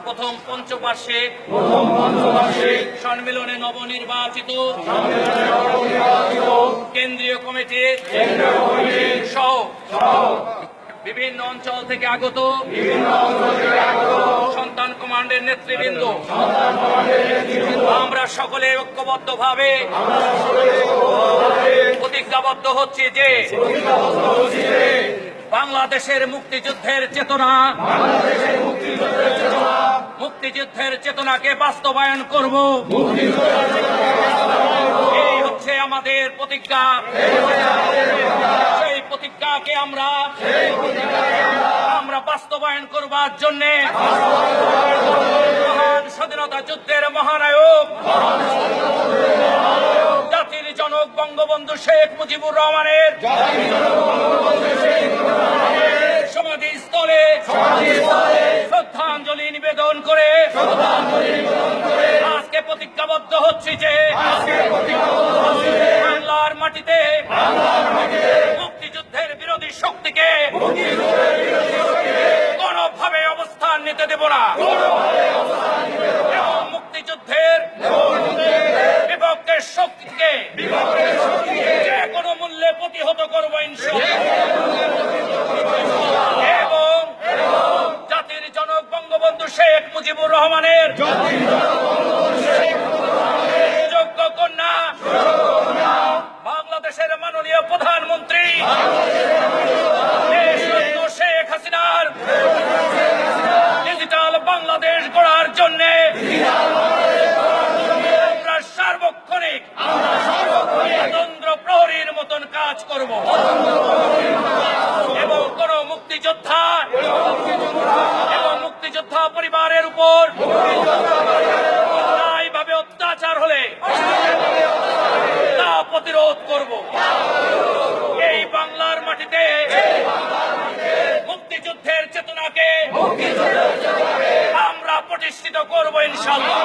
প্রথম পঞ্চবার্ষিক সম্মেলনে নবনির্বাচিত কেন্দ্রীয় কমিটি সহ বিভিন্ন অঞ্চল থেকে আগত সন্তান কমান্ডের নেতৃবৃন্দ, আমরা সকলে ঐক্যবদ্ধভাবে প্রতিজ্ঞাবদ্ধ হচ্ছি যে বাংলাদেশের মুক্তিযুদ্ধের চেতনাকে বাস্তবায়ন করব। এই হচ্ছে আমাদের প্রতিজ্ঞা। সেই প্রতিজ্ঞাকে আমরা বাস্তবায়ন করবার জন্য মহান স্বাধীনতা যুদ্ধের মহানায়ক জাতির জনক বঙ্গবন্ধু শেখ মুজিবুর রহমানের সমাধিস্থলে শ্রদ্ধাঞ্জলি নিবেদন করে আজকে প্রতিজ্ঞাবদ্ধ হচ্ছি যে বাংলার মাটিতে মুক্তিযুদ্ধের বিরোধী শক্তিকে কোনোভাবে অবস্থান নিতে দেব না এবং মুক্তিযুদ্ধের বিপক্ষের শক্তিকে যে কোনো মূল্যে প্রতিহত করবো এবং জাতির জনক বঙ্গবন্ধু শেখ মুজিবুর রহমানের যোগ্য কন্যা বাংলাদেশের মাননীয় প্রধানমন্ত্রী শেখ হাসিনার ডিজিটাল বাংলাদেশ গড়ার জন্য আমরা সার্বক্ষণিক স্বতন্ত্র প্রহরীর মতন কাজ করব এবং কোন মুক্তিযোদ্ধা এবং মুক্তিযোদ্ধা পরিবারের উপর অন্যায়ভাবে অত্যাচার হলে তা প্রতিরোধ করব। এই বাংলার মাটিতে মুক্তিযুদ্ধের চেতনাকে আমরা প্রতিষ্ঠিত করব ইনশাআল্লাহ।